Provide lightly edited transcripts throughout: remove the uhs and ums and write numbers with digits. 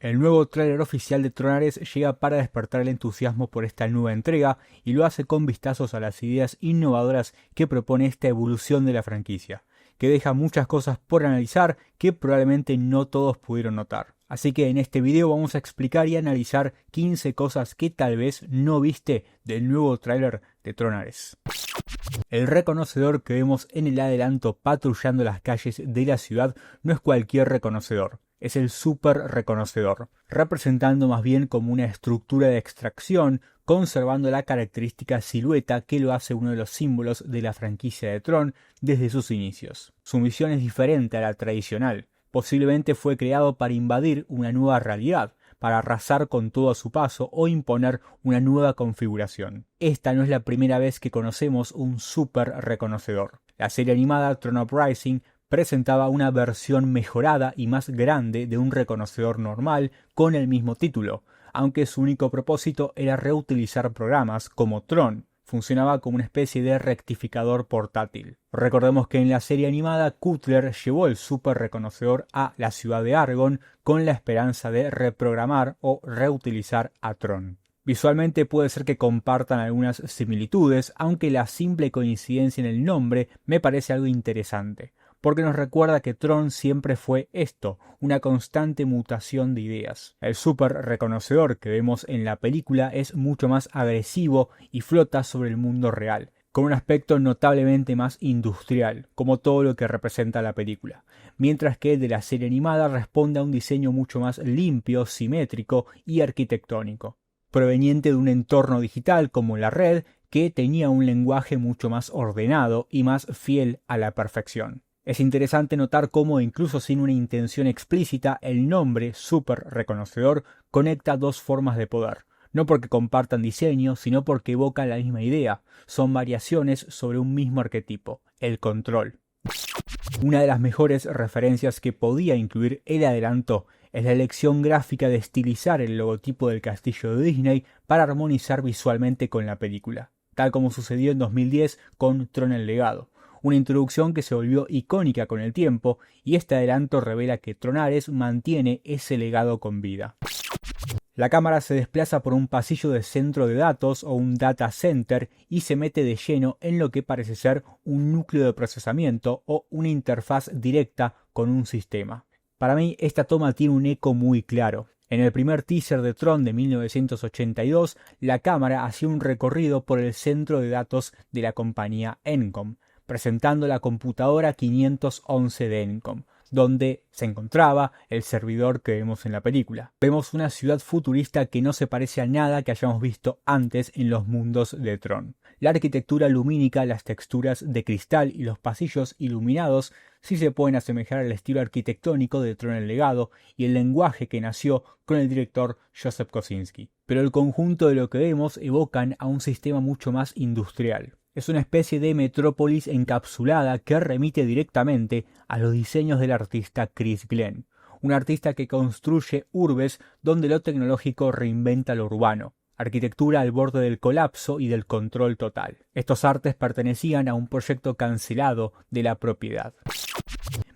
El nuevo tráiler oficial de Tron Ares llega para despertar el entusiasmo por esta nueva entrega y lo hace con vistazos a las ideas innovadoras que propone esta evolución de la franquicia, que deja muchas cosas por analizar que probablemente no todos pudieron notar. Así que en este video vamos a explicar y analizar 15 cosas que tal vez no viste del nuevo tráiler de Tron Ares. El reconocedor que vemos en el adelanto patrullando las calles de la ciudad no es cualquier reconocedor. Es el super reconocedor, representando más bien como una estructura de extracción, conservando la característica silueta que lo hace uno de los símbolos de la franquicia de Tron desde sus inicios. Su misión es diferente a la tradicional. Posiblemente fue creado para invadir una nueva realidad, para arrasar con todo a su paso o imponer una nueva configuración. Esta no es la primera vez que conocemos un super reconocedor. La serie animada Tron Uprising presentaba una versión mejorada y más grande de un reconocedor normal con el mismo título, aunque su único propósito era reutilizar programas como Tron. Funcionaba como una especie de rectificador portátil. Recordemos que en la serie animada Cutler llevó el super reconocedor a la ciudad de Argon con la esperanza de reprogramar o reutilizar a Tron. Visualmente puede ser que compartan algunas similitudes, aunque la simple coincidencia en el nombre me parece algo interesante, porque nos recuerda que Tron siempre fue esto, una constante mutación de ideas. El super reconocedor que vemos en la película es mucho más agresivo y flota sobre el mundo real, con un aspecto notablemente más industrial, como todo lo que representa la película, mientras que el de la serie animada responde a un diseño mucho más limpio, simétrico y arquitectónico, proveniente de un entorno digital como la red, que tenía un lenguaje mucho más ordenado y más fiel a la perfección. Es interesante notar cómo, incluso sin una intención explícita, el nombre super reconocedor conecta dos formas de poder. No porque compartan diseño, sino porque evocan la misma idea. Son variaciones sobre un mismo arquetipo, el control. Una de las mejores referencias que podía incluir el adelanto es la elección gráfica de estilizar el logotipo del castillo de Disney para armonizar visualmente con la película, tal como sucedió en 2010 con Tron el Legado. Una introducción que se volvió icónica con el tiempo, y este adelanto revela que Tron Ares mantiene ese legado con vida. La cámara se desplaza por un pasillo de centro de datos o un data center y se mete de lleno en lo que parece ser un núcleo de procesamiento o una interfaz directa con un sistema. Para mí esta toma tiene un eco muy claro. En el primer teaser de Tron de 1982, la cámara hacía un recorrido por el centro de datos de la compañía Encom, presentando la computadora 511 de Encom, donde se encontraba el servidor que vemos en la película. Vemos una ciudad futurista que no se parece a nada que hayamos visto antes en los mundos de Tron. La arquitectura lumínica, las texturas de cristal y los pasillos iluminados sí se pueden asemejar al estilo arquitectónico de Tron el Legado y el lenguaje que nació con el director Joseph Kosinski. Pero el conjunto de lo que vemos evocan a un sistema mucho más industrial. Es una especie de metrópolis encapsulada que remite directamente a los diseños del artista Chris Glenn, un artista que construye urbes donde lo tecnológico reinventa lo urbano, arquitectura al borde del colapso y del control total. Estos artes pertenecían a un proyecto cancelado de la propiedad.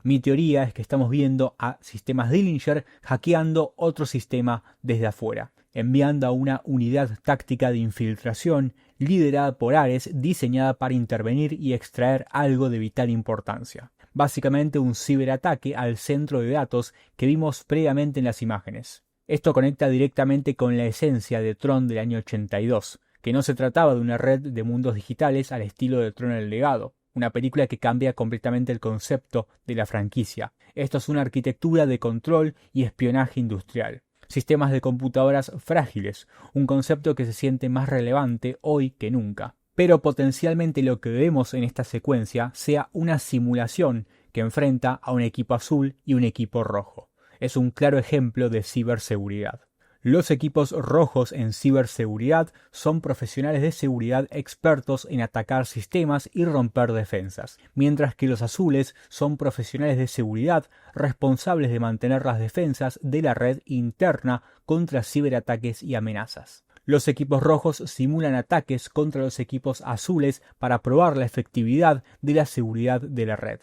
Mi teoría es que estamos viendo a sistemas Dillinger hackeando otro sistema desde afuera, enviando a una unidad táctica de infiltración liderada por Ares, diseñada para intervenir y extraer algo de vital importancia. Básicamente un ciberataque al centro de datos que vimos previamente en las imágenes. Esto conecta directamente con la esencia de Tron del año 82, que no se trataba de una red de mundos digitales al estilo de Tron el Legado, una película que cambia completamente el concepto de la franquicia. Esto es una arquitectura de control y espionaje industrial. Sistemas de computadoras frágiles, un concepto que se siente más relevante hoy que nunca. Pero potencialmente lo que vemos en esta secuencia sea una simulación que enfrenta a un equipo azul y un equipo rojo. Es un claro ejemplo de ciberseguridad. Los equipos rojos en ciberseguridad son profesionales de seguridad expertos en atacar sistemas y romper defensas, mientras que los azules son profesionales de seguridad responsables de mantener las defensas de la red interna contra ciberataques y amenazas. Los equipos rojos simulan ataques contra los equipos azules para probar la efectividad de la seguridad de la red.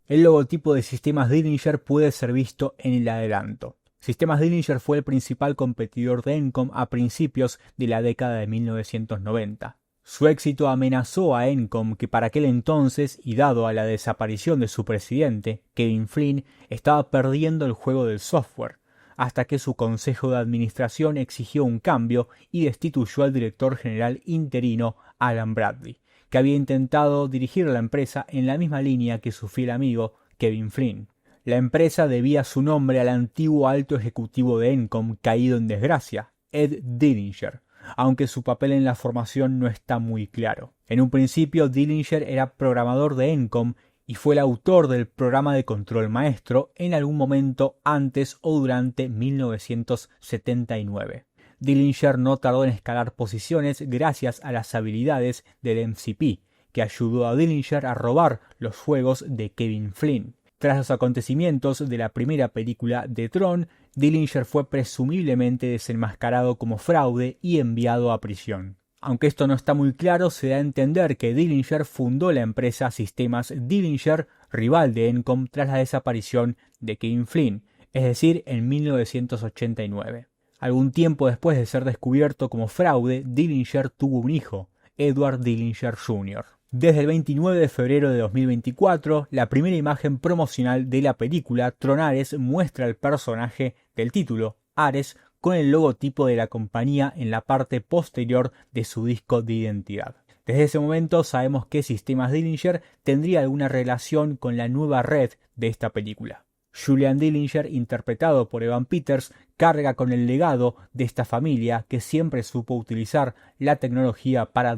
El logotipo de sistemas Dillinger puede ser visto en el adelanto. Sistemas Dillinger fue el principal competidor de Encom a principios de la década de 1990. Su éxito amenazó a Encom, que para aquel entonces, y dado a la desaparición de su presidente, Kevin Flynn, estaba perdiendo el juego del software, hasta que su consejo de administración exigió un cambio y destituyó al director general interino Alan Bradley, que había intentado dirigir la empresa en la misma línea que su fiel amigo Kevin Flynn. La empresa debía su nombre al antiguo alto ejecutivo de Encom caído en desgracia, Ed Dillinger, aunque su papel en la formación no está muy claro. En un principio, Dillinger era programador de Encom y fue el autor del programa de control maestro en algún momento antes o durante 1979. Dillinger no tardó en escalar posiciones gracias a las habilidades del MCP, que ayudó a Dillinger a robar los juegos de Kevin Flynn. Tras los acontecimientos de la primera película de Tron, Dillinger fue presumiblemente desenmascarado como fraude y enviado a prisión. Aunque esto no está muy claro, se da a entender que Dillinger fundó la empresa Sistemas Dillinger, rival de Encom tras la desaparición de Kevin Flynn, es decir, en 1989. Algún tiempo después de ser descubierto como fraude, Dillinger tuvo un hijo, Edward Dillinger Jr. Desde el 29 de febrero de 2024, la primera imagen promocional de la película Tron Ares muestra al personaje del título, Ares, con el logotipo de la compañía en la parte posterior de su disco de identidad. Desde ese momento sabemos que Sistemas Dillinger tendría alguna relación con la nueva red de esta película. Julian Dillinger, interpretado por Evan Peters, carga con el legado de esta familia que siempre supo utilizar la tecnología para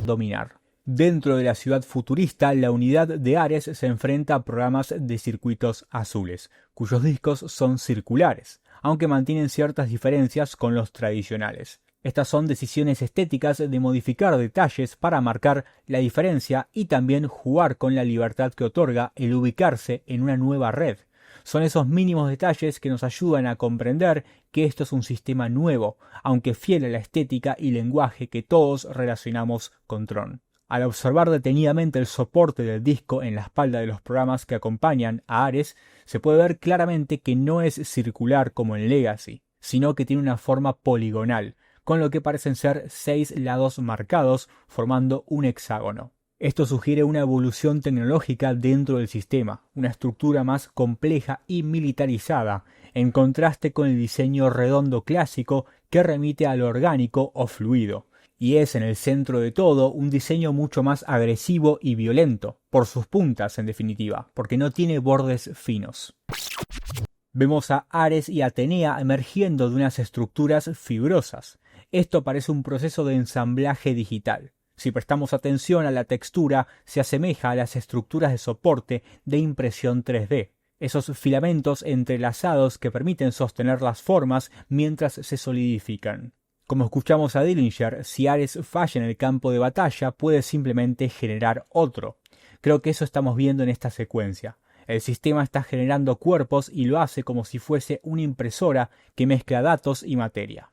dominar. Dentro de la ciudad futurista, la unidad de Ares se enfrenta a programas de circuitos azules, cuyos discos son circulares, aunque mantienen ciertas diferencias con los tradicionales. Estas son decisiones estéticas de modificar detalles para marcar la diferencia y también jugar con la libertad que otorga el ubicarse en una nueva red. Son esos mínimos detalles que nos ayudan a comprender que esto es un sistema nuevo, aunque fiel a la estética y lenguaje que todos relacionamos con Tron. Al observar detenidamente el soporte del disco en la espalda de los programas que acompañan a Ares, se puede ver claramente que no es circular como en Legacy, sino que tiene una forma poligonal, con lo que parecen ser 6 lados marcados formando un hexágono. Esto sugiere una evolución tecnológica dentro del sistema, una estructura más compleja y militarizada, en contraste con el diseño redondo clásico que remite a lo orgánico o fluido. Y es en el centro de todo un diseño mucho más agresivo y violento, por sus puntas en definitiva, porque no tiene bordes finos. Vemos a Ares y Atenea emergiendo de unas estructuras fibrosas. Esto parece un proceso de ensamblaje digital. Si prestamos atención a la textura, se asemeja a las estructuras de soporte de impresión 3D. Esos filamentos entrelazados que permiten sostener las formas mientras se solidifican. Como escuchamos a Dillinger, si Ares falla en el campo de batalla, puede simplemente generar otro. Creo que eso estamos viendo en esta secuencia. El sistema está generando cuerpos y lo hace como si fuese una impresora que mezcla datos y materia.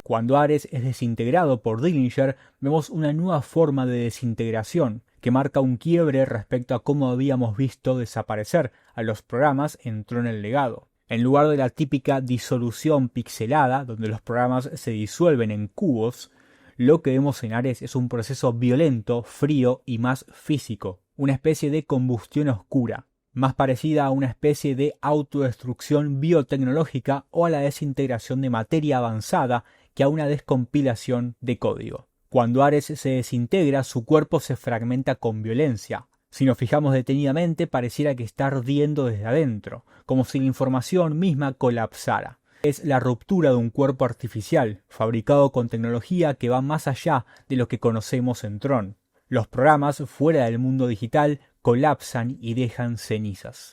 Cuando Ares es desintegrado por Dillinger, vemos una nueva forma de desintegración que marca un quiebre respecto a cómo habíamos visto desaparecer a los programas en Tron el Legado. En lugar de la típica disolución pixelada, donde los programas se disuelven en cubos, lo que vemos en Ares es un proceso violento, frío y más físico, una especie de combustión oscura, más parecida a una especie de autodestrucción biotecnológica o a la desintegración de materia avanzada que a una descompilación de código. Cuando Ares se desintegra, su cuerpo se fragmenta con violencia. Si nos fijamos detenidamente, pareciera que está ardiendo desde adentro, como si la información misma colapsara. Es la ruptura de un cuerpo artificial, fabricado con tecnología que va más allá de lo que conocemos en Tron. Los programas fuera del mundo digital colapsan y dejan cenizas.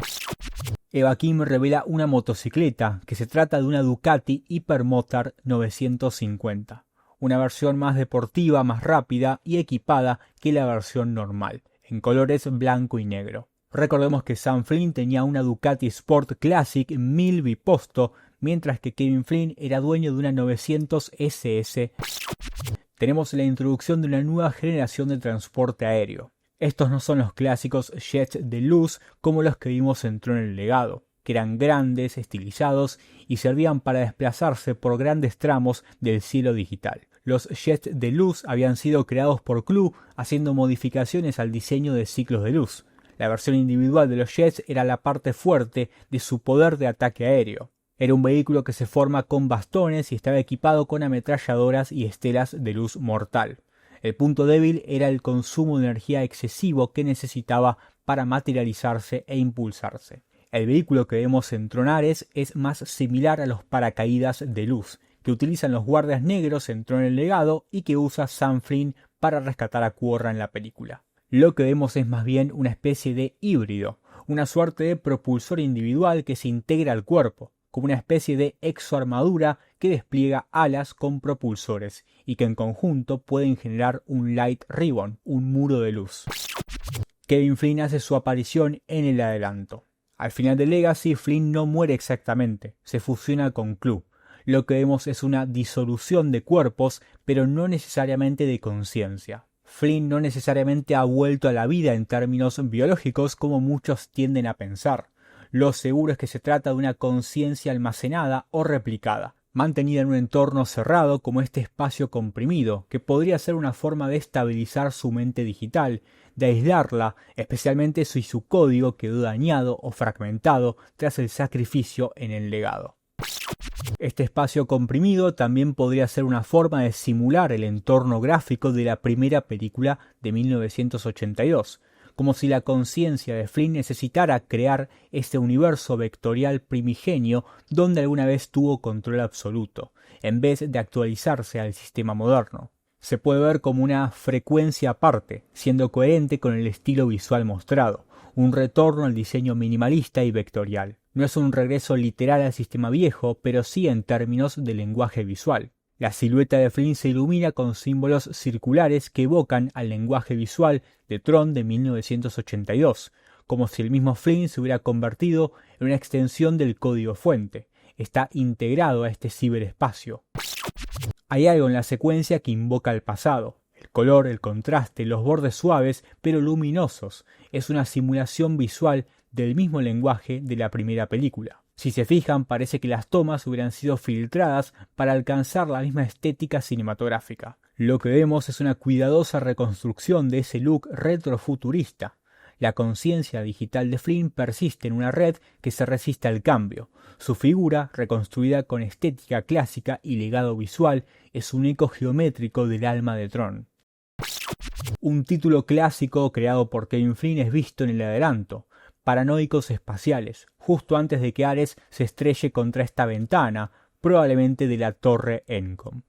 Eva Kim revela una motocicleta que se trata de una Ducati Hypermotard 950, una versión más deportiva, más rápida y equipada que la versión normal, en colores blanco y negro. Recordemos que Sam Flynn tenía una Ducati Sport Classic 1000 biposto, mientras que Kevin Flynn era dueño de una 900 SS. Tenemos la introducción de una nueva generación de transporte aéreo. Estos no son los clásicos jets de luz como los que vimos en Tron el Legado, que eran grandes, estilizados y servían para desplazarse por grandes tramos del cielo digital. Los jets de luz habían sido creados por Clu, haciendo modificaciones al diseño de ciclos de luz. La versión individual de los jets era la parte fuerte de su poder de ataque aéreo. Era un vehículo que se forma con bastones y estaba equipado con ametralladoras y estelas de luz mortal. El punto débil era el consumo de energía excesivo que necesitaba para materializarse e impulsarse. El vehículo que vemos en Tronares es más similar a los paracaídas de luz que utilizan los guardias negros en Tron el Legado y que usa Sam Flynn para rescatar a Quarra en la película. Lo que vemos es más bien una especie de híbrido, una suerte de propulsor individual que se integra al cuerpo, como una especie de exoarmadura que despliega alas con propulsores y que en conjunto pueden generar un light ribbon, un muro de luz. Kevin Flynn hace su aparición en el adelanto. Al final de Legacy, Flynn no muere exactamente, se fusiona con Clu. Lo que vemos es una disolución de cuerpos, pero no necesariamente de conciencia. Flynn no necesariamente ha vuelto a la vida en términos biológicos como muchos tienden a pensar. Lo seguro es que se trata de una conciencia almacenada o replicada, mantenida en un entorno cerrado como este espacio comprimido, que podría ser una forma de estabilizar su mente digital, de aislarla, especialmente si su código quedó dañado o fragmentado tras el sacrificio en el legado. Este espacio comprimido también podría ser una forma de simular el entorno gráfico de la primera película de 1982, como si la conciencia de Flynn necesitara crear este universo vectorial primigenio donde alguna vez tuvo control absoluto, en vez de actualizarse al sistema moderno. Se puede ver como una frecuencia aparte, siendo coherente con el estilo visual mostrado, un retorno al diseño minimalista y vectorial. No es un regreso literal al sistema viejo, pero sí en términos de lenguaje visual. La silueta de Flynn se ilumina con símbolos circulares que evocan al lenguaje visual de Tron de 1982, como si el mismo Flynn se hubiera convertido en una extensión del código fuente. Está integrado a este ciberespacio. Hay algo en la secuencia que invoca al pasado. El color, el contraste, los bordes suaves pero luminosos. Es una simulación visual del mismo lenguaje de la primera película. Si se fijan, parece que las tomas hubieran sido filtradas para alcanzar la misma estética cinematográfica. Lo que vemos es una cuidadosa reconstrucción de ese look retrofuturista. La conciencia digital de Flynn persiste en una red que se resiste al cambio. Su figura, reconstruida con estética clásica y legado visual, es un eco geométrico del alma de Tron. Un título clásico creado por Kevin Flynn es visto en el adelanto. Paranoicos espaciales, justo antes de que Ares se estrelle contra esta ventana, probablemente de la torre Encom.